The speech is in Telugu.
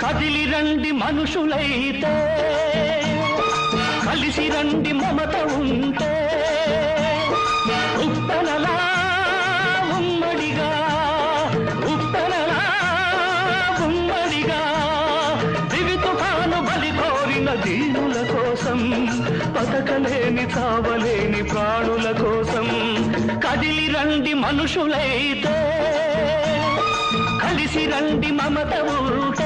కదిలి రండి మనుషులైతే, కలిసి రండి మమత ఉంటే, ఉప్పెనలా ఉమ్మడిగా, ఉప్పెనలా ఉమ్మడిగా, దివి తుఫాను బలి కోరిన దీనుల కోసం, బతకలేని చావలేని ప్రాణుల కోసం. కదిలి రండి మనుషులైతే, కలిసి రండి మమత ఉంటే,